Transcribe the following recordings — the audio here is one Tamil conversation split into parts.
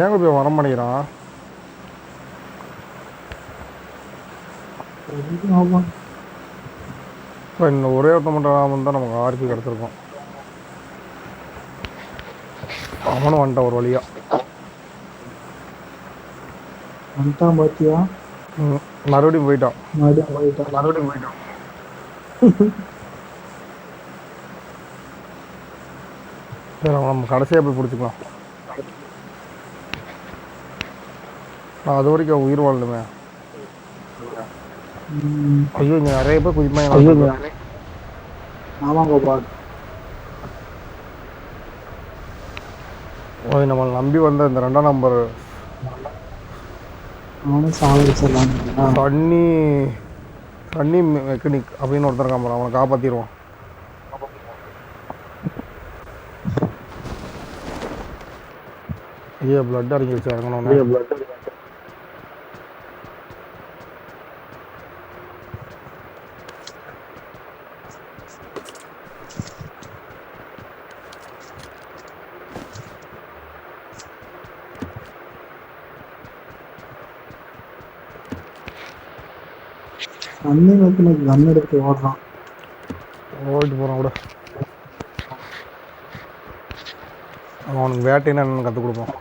ஏங்க போய் வர மாட்டேங்கிறான்? இப்போ இன்னும் ஒரே ஒருத்த மட்டும் தான் நமக்கு ஆர்பி கிடச்சிருக்கோம். அவனும் வந்துட்டான் ஒரு வழியா. வந்துட்டான் பாத்தியா? மறுபடியும் போயிட்டான். சரி, அவன் நம்ம கடைசியாக போய் பிடிச்சிக்கலாம். அது வரைக்கும் அவன் உயிர் வாழணுமே. ஐயோ, இங்கே நிறைய பேர் குதிப்பாங்க. ஆமாம் கோபால். நம்மளை நம்பி வந்த இந்த 2ஆம் நம்பர் சன்னி மெக்கானிக் அப்படின்னு ஒருத்தர் இருக்கான், அவனை காப்பாற்றிடுவான். ஐயோ, பிளட் அடிஞ்சிருச்சு இறங்கணும். கன் எடுத்து ஓடுறான். ஓடிட்டு போகிறான் கூட. அவனுக்கு வேட்டைன்னு என்னன்னு கற்றுக் கொடுப்பான்.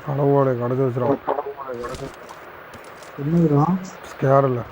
கடவுளோட கடைச்சி வச்சிருவான். ஸ்கேர் இல்லை.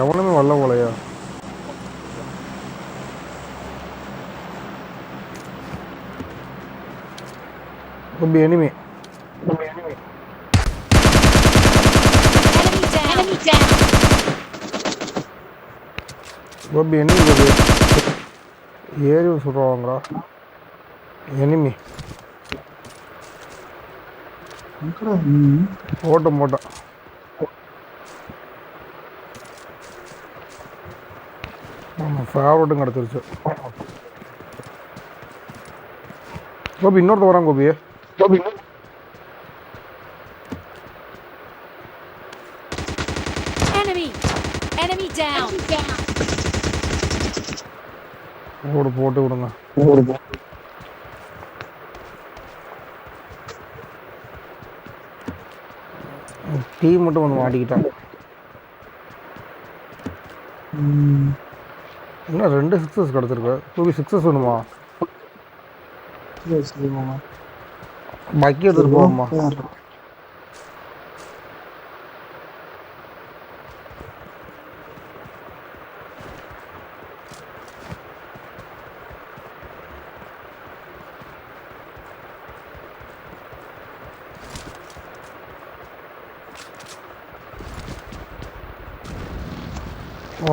எவனுமே வரல போலையா? ரொம்ப எனிமி. ரொம்ப எனிமி ஏறி சொல்கிறாங்களா? எனிமி போட்டோம். ஆமாம், ஃபேவரட்டும் கிடச்சிருச்சு. கோபி இன்னொருத்த வரான். கோபி போட்டு விடுங்க. டீ மட்டும் வந்து மாட்டிக்கிட்டான். என்ன 2 6 கிடச்சிருக்கு? 2 6 வேணுமா? பக்கி எடுத்துட்டு போவோம்மா.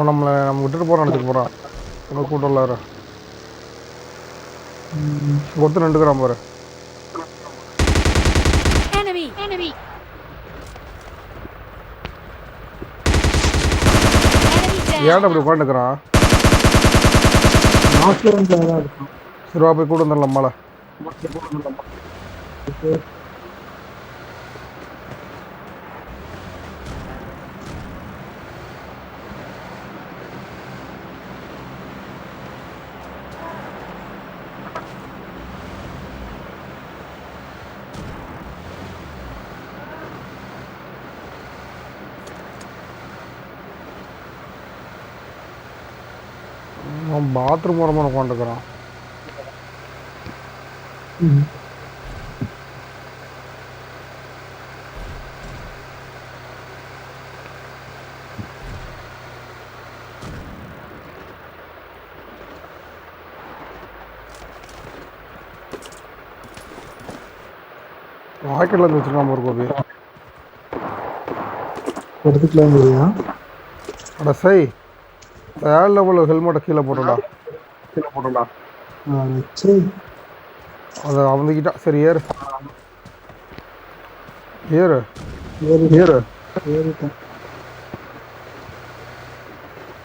நம்ம விட்டுட்டு போகிறோம், நினச்சிட்டு போகிறான். உங்கள் கூட்டம் இல்லாரு ஒருத்தர் 2 கிராம் பாரு. ஏன் அப்படி உட்காந்துக்கிறான்? சிறுவா போய் கூட வந்துடலாம் மலை. பாத்ரூம் ஓரமாக உட்காந்துக்கிறான். ராக்கெட்ல இருந்து வச்சிருக்கான் ஒரு கோபி. எடுத்துக்கலாம் இல்லையா? அட சை, தேர்ட் லெவல் ஹெல்மெட்டை கீழே போட்டோம்டா. சரி அதை அவந்துக்கிட்டா. சரி ஏறு ஏறு ஏறி ஏறு. ஏறிட்டேன்.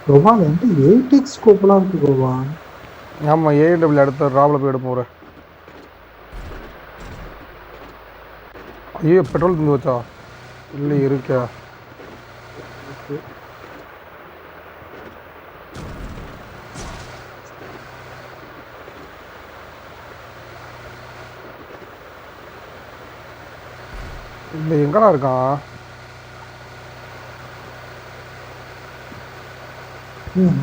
கோபா என்கிட்ட 8x ஸ்கோப்லாம் இருக்கு கோபா. ஆமாம், ஏஎன்டபிள்யூ அடுத்த ராவில் போய் எடுப்போம் ஒரு. ஐயோ பெட்ரோல் தந்து வச்சா இல்லை இருக்கா? இல்லை எங்கடா இருக்கான்?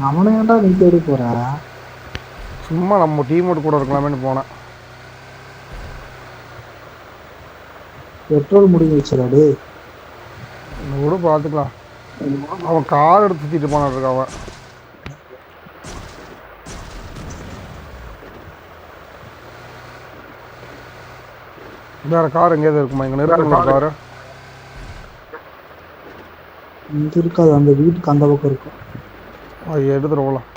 அவனை ஏன்டா நீ தேடி போற? சும்மா நம்ம டீமோடு கூட இருக்கலாமேன்னு போனேன். பெட்ரோல் முடிஞ்சு வச்சுடாடி. கூட பார்த்துக்கலாம். அவன் கார் எடுத்து சுற்றிட்டு போனான் இருக்க அவன். வேற கார் எங்கேயாவது இருக்குமா? இங்கே நிறுத்தணும் காரு. இங்க இருக்காது, அந்த வீட்டுக்கு அந்த பக்கம் இருக்கும். அது எடுத்துட்டு போகலாம்.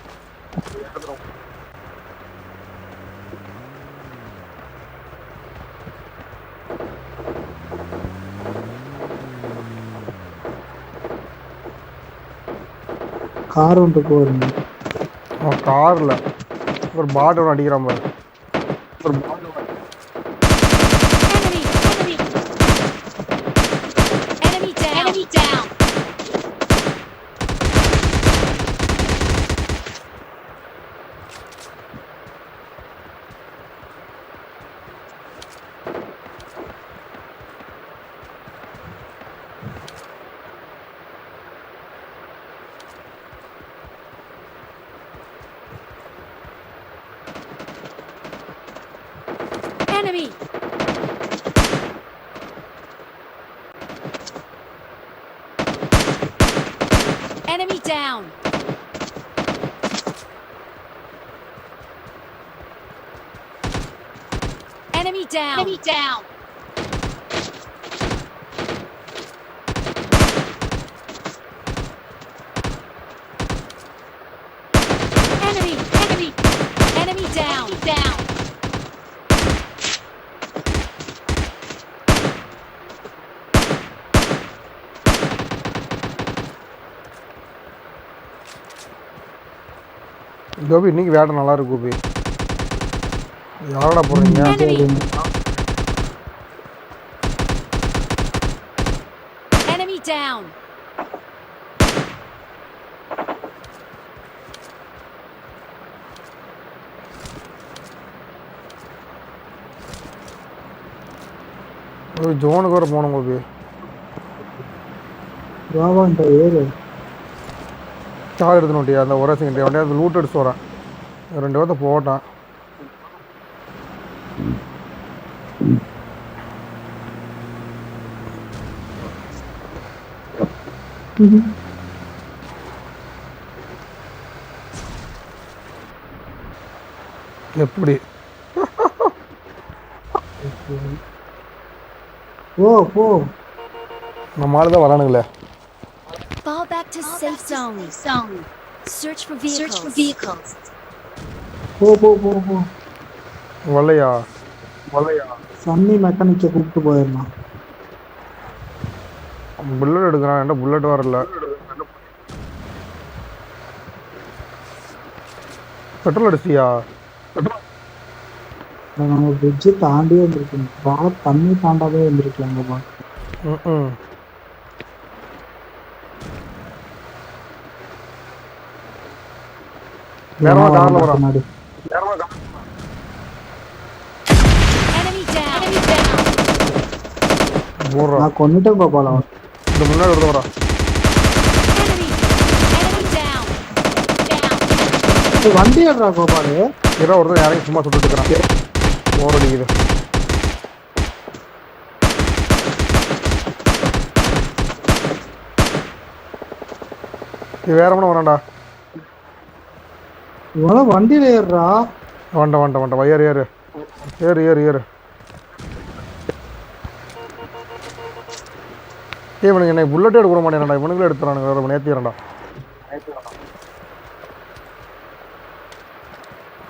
கார் ஒன்று போயிருங்க. அவன் காரில் ஒரு பாட்டு ஒன்று அடிக்கிறான் பாரு. ஒரு Enemy down. Enemy. Enemy down. Enemy down. Enemy down. Enemy down. Down. Gopi இன்னைக்கு வேட்டை நல்லா இருக்கு கோபி. யாரடா போறீங்க? Enemy down. ஒரு ஜோனுக்கு வர போனோம் கோபி. வாவான்ட்ட ஏறு. கார் எடுத்துன்னு வண்டியா அந்த ஒரே செகண்ட் வண்டியா அந்த லூட் அடிச்சு வரேன். 2 பேர்த்த போட்டான். எப்படி போ போ. நம்ம ஆளு தான் வரானுங்களே. Fall back to safe zone. Search for vehicles. போ போ போ போ. வரலையா? சன்னி மெக்கானிக்கை கூப்பிட்டு போயிடலாம். புல்லட் எடுக்கிறான். என்கிட்ட புல்லட் வரல. பெட்ரோல் அடிச்சியா? நம்ம பிரிட்ஜு தாண்டியே வந்துருக்கோம். வாழை தண்ணி தாண்டாவே வந்துருக்கலாங்கப்பா. ம் நேரமா காரில் வரான். முன்னாடி Enemy down. போடுறான். நான் கொண்டுட்டேன் பாப்பால. இந்த முன்னாடி ஒருத்த வரான். Enemy down. வண்டி ஏடுறா கோபாலு. இரா ஒருத்தன் யாரையும் சும்மா சுட்டுட்டு இருக்கிறான். போர் அடிக்குது. இது வேற ஒன்றும் வரான்டா. இவன வண்டியில ஏறுறா. வண்ட ஏறு ஏறு ஏறு ஏறு ஏறு. இவனுக்கு என்ன புல்லட்டே எடுக்க மாட்டேன்டா, இவனுங்களே எடுத்துறானுங்க, வேறு நேர்த்திறேன்டா.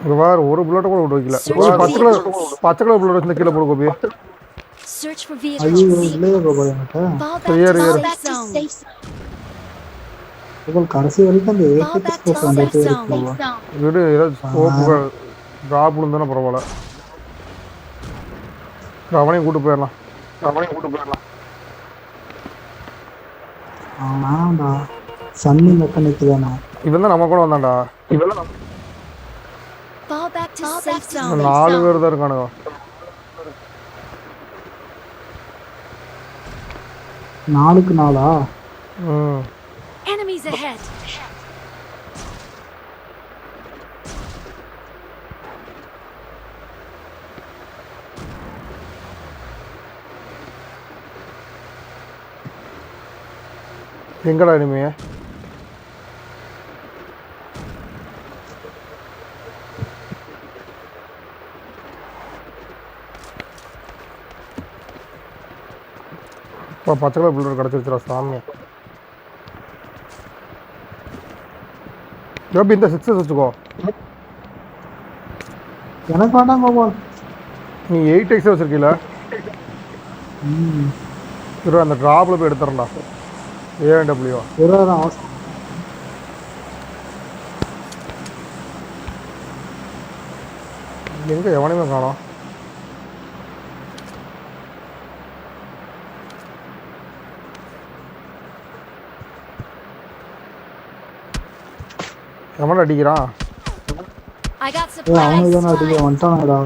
இங்கே வேறு ஒரு புல்லட்டை கூட விட்டு வைக்கல. பச்சை கலர் புல்லட் வச்சு கீழே போடு கோபி. Search for ஐயோ vehicles. இல்லையே கோபால் என்கிட்ட. Fall back Here, to here. safe zone. Gopal கடைசி வரைக்கும் அந்த Fall ஏகத்து back to scope safe வந்துட்டே zone. இருக்கு கோபால். விடு, ஏதாவது ஸ்கோப்பு ட்ராப் விழுந்தானே பரவாயில்ல. அவனையும் கூட்டு போயிடலாம். ஆனாடா சன்னி மெக்கானிக் தானே. இவன் தான் நம்ம கூட வந்தான்டா. Fall back to safe zone. 4 பேர் தான் இருக்கானுங்க. 4க்கு 4ஆ? ம், Enemies ahead. எங்கடா இனிமே? இப்போ பச்சை கலர் புல்லட் கிடச்சிருச்சுடா சாமி. எப்படி இந்த 6 வச்சுக்கோ. எனக்கு வேண்டாம் கோபால். நீ 8x வச்சிருக்கீல, ம் இரு அந்த ட்ராப்பில் போய் எடுத்துறேன்டா. AW இருபதாயிரம் அவசரம். எங்கே எவனையுமே காணோம். எவனை அடிக்கிறான்? I got அவனுக்கு supplies. தானே அடிக்க வந்துட்டானுங்கடா.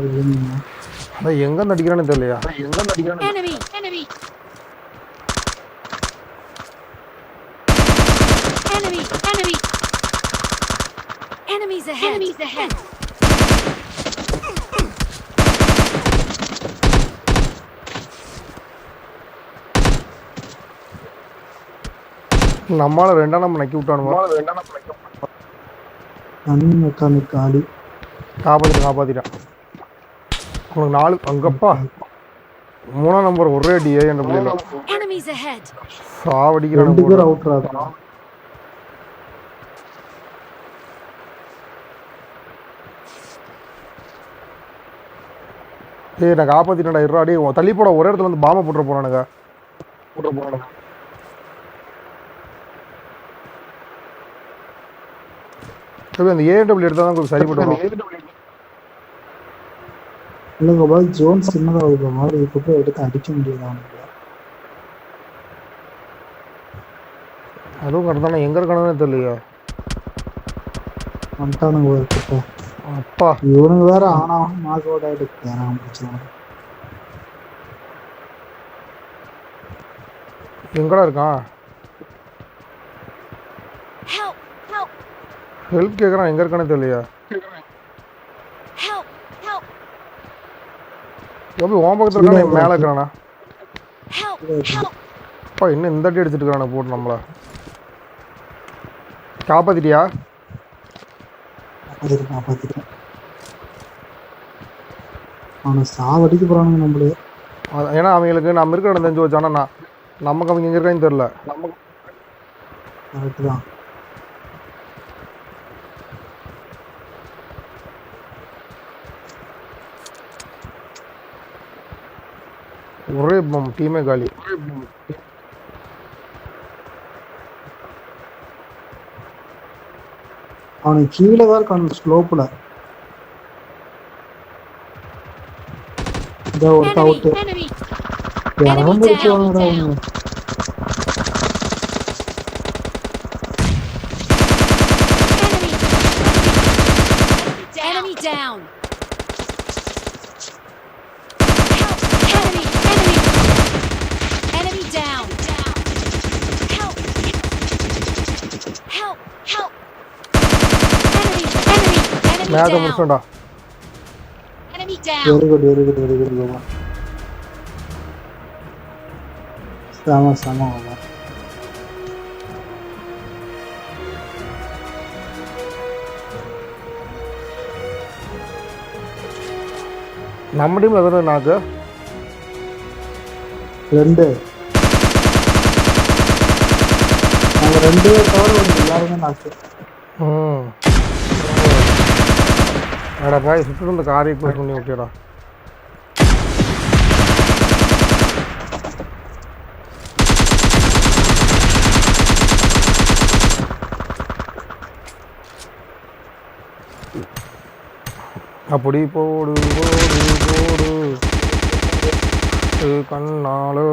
அதான் எங்கேருந்து அடிக்கிறான்னு தெரியலையா? Enemy. Enemy. Enemy. Enemy. Enemies ahead. Enemies ahead. நம்மளால ரெண்டா நம்ம நக்கி விட்டானுமா. சன்னி மெக்கானிக் ஆடி காப்பாத்திட்டான். உனக்கு 4 அங்கப்பா 3ஆம் நம்பர் ஒரே அடி என்ற பிள்ளைல Enemies ahead. சாவடிக்கிறானு. 2 பேர் அவுட்ரா இருக்கான். ஏய் நான் காப்பாத்திட்டேன்டா. இருடா டேய், தள்ளி போட ஒரே இடத்துல வந்து பாம்பை போட்டுற போறானுங்க. அந்த AW எடுத்தா தான் கொஞ்சம் சரிப்பட்டு வரும். இல்லை கோபால் ஜோன் சின்னதாக இருக்கிற மாதிரி இப்போ போய் எடுத்து அடிக்க முடியாது அவனுக்கு. அதுவும் கரெக்ட் தானே, எங்க இருக்கானுன்னு தெரியலையா. வந்துட்டானுங்க ஒரு கிட்ட. அப்பா இவனுங்க வேற ஆனா மார்க் அவுட் ஆகிட்டு பிடிச்சவங்க. எங்கடா இருக்கான்? Help. Help. ஹெல்ப் கேட்குறான், எங்க இருக்கானே தெரியலையா. Help. Help. எப்படி உன் பக்கத்தில் இருக்கானே மேலே இருக்கிறானா? Help. Help. அப்பா இன்னும் இந்த அடி அடிச்சுட்டு இருக்கானே போட்டு நம்மள. காப்பாத்திட்டியா? காப்பாத்திட்டேன். அவனை சாவடிக்க போறானுங்க நம்மளே. ஏன்னா அவங்களுக்கு நம்ம இருக்கிற இடம் தெரிஞ்சு வச்சு. ஆனால் நமக்கு அவங்க எங்கே இருக்கான்னு தெரில. கரெக்டு தான். ஒரே டீமே காலி. அவனுக்கு கீழே தான் இருக்கானு ஸ்லோப்பில். இதோ ஒரு அவுட்டு. Enemy. யாரும் முடிச்சுவாங்கடா அவங்க. Enemy down. Help. Enemy. Enemy. Enemy down. Help. Help. Help. Enemy. Enemy. Enemy மேலே down. முடிச்சோண்டா. Enemy down. Very good very good very good Gopa. செம செம கோபா. நம்ம டீமில் எத்தனை நாக்கு? 2 2 பேர் தவிர வந்து எல்லாருமே நாக்கு. ம் அடா பாய் சுட்டு வந்து காரை க்ளோஸ் பண்ணி விட்டியடா. அப்படி போடு போடு போடு கண்ணாலு